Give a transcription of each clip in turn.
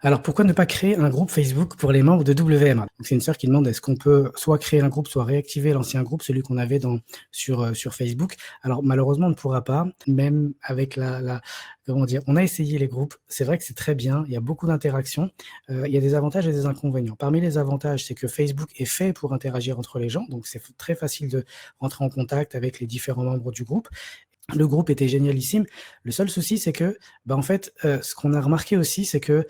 Alors, pourquoi ne pas créer un groupe Facebook pour les membres de WMA? Donc, c'est une sœur qui demande est-ce qu'on peut soit créer un groupe, soit réactiver l'ancien groupe, celui qu'on avait sur Facebook. Alors, malheureusement, on ne pourra pas, même avec comment dire, on a essayé les groupes. C'est vrai que c'est très bien. Il y a beaucoup d'interactions. Il y a des avantages et des inconvénients. Parmi les avantages, c'est que Facebook est fait pour interagir entre les gens. Donc, c'est très facile de rentrer en contact avec les différents membres du groupe. Le groupe était génialissime. Le seul souci, c'est que, en fait, ce qu'on a remarqué aussi, c'est que,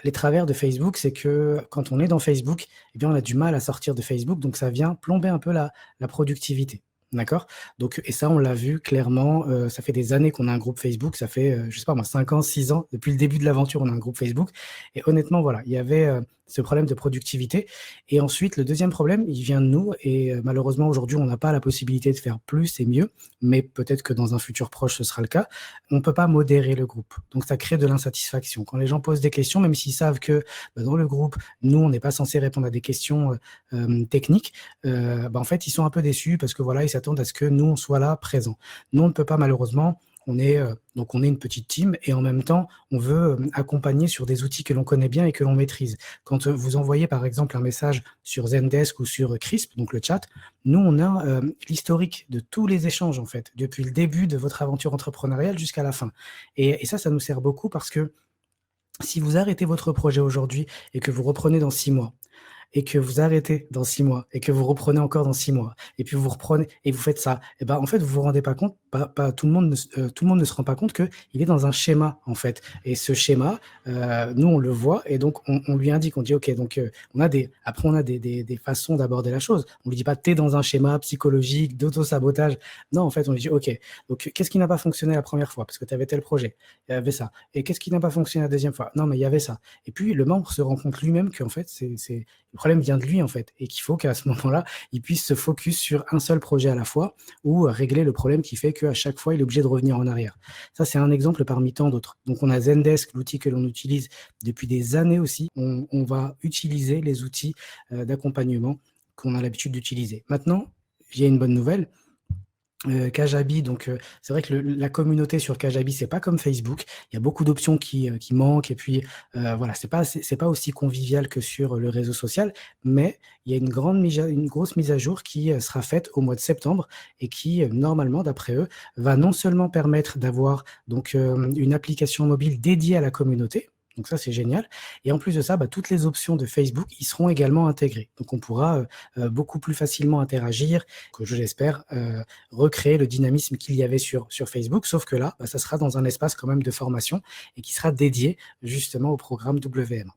les travers de Facebook, c'est que quand on est dans Facebook, eh bien, on a du mal à sortir de Facebook, donc ça vient plomber un peu la productivité. D'accord? Donc et ça, on l'a vu clairement, ça fait des années qu'on a un groupe Facebook, ça fait, je sais pas moi, 5 ans, 6 ans, depuis le début de l'aventure, on a un groupe Facebook et honnêtement, voilà, il y avait, ce problème de productivité et ensuite le deuxième problème, il vient de nous et malheureusement, aujourd'hui, on n'a pas la possibilité de faire plus et mieux, mais peut-être que dans un futur proche, ce sera le cas. On ne peut pas modérer le groupe. Donc ça crée de l'insatisfaction. Quand les gens posent des questions, même s'ils savent que dans le groupe, nous, on n'est pas censé répondre à des questions techniques, en fait, ils sont un peu déçus parce que voilà, ils s'attendent à ce que nous, on soit là, présents. Nous, on ne peut pas malheureusement. Donc on est une petite team et en même temps, on veut accompagner sur des outils que l'on connaît bien et que l'on maîtrise. Quand vous envoyez par exemple un message sur Zendesk ou sur Crisp, donc le chat, nous, on a l'historique de tous les échanges, en fait, depuis le début de votre aventure entrepreneuriale jusqu'à la fin. Et ça nous sert beaucoup parce que si vous arrêtez votre projet aujourd'hui et que vous reprenez dans 6 mois, et que vous arrêtez dans 6 mois et que vous reprenez encore dans 6 mois et puis vous reprenez et vous faites ça et en fait, vous vous rendez pas compte, pas tout le monde tout le monde ne se rend pas compte qu'il est dans un schéma, en fait et ce schéma, nous, on le voit et donc on lui indique, on dit: «OK, donc on a des façons d'aborder la chose». On lui dit pas: «Tu es dans un schéma psychologique d'auto-sabotage». Non, en fait, on lui dit: «OK, donc qu'est-ce qui n'a pas fonctionné la première fois? Parce que tu avais tel projet, il y avait ça et qu'est-ce qui n'a pas fonctionné la deuxième fois? Non, mais il y avait ça» et puis le membre se rend compte lui-même qu'en fait, c'est le problème vient de lui, en fait, et qu'il faut qu'à ce moment-là, il puisse se focus sur un seul projet à la fois ou régler le problème qui fait qu'à chaque fois, il est obligé de revenir en arrière. Ça, c'est un exemple parmi tant d'autres. Donc, on a Zendesk, l'outil que l'on utilise depuis des années aussi. On va utiliser les outils d'accompagnement qu'on a l'habitude d'utiliser. Maintenant, il y a une bonne nouvelle, Kajabi, donc c'est vrai que la communauté sur Kajabi, c'est pas comme Facebook. Il y a beaucoup d'options qui manquent et puis, voilà, c'est pas aussi convivial que sur le réseau social, mais il y a une grosse mise à jour qui, sera faite au mois de septembre et qui, normalement, d'après eux, va non seulement permettre d'avoir donc, une application mobile dédiée à la communauté, donc ça, c'est génial et en plus de ça, toutes les options de Facebook y seront également intégrées. Donc on pourra, beaucoup plus facilement interagir, que je l'espère, recréer le dynamisme qu'il y avait sur Facebook, sauf que là, ça sera dans un espace quand même de formation et qui sera dédié justement au programme WM.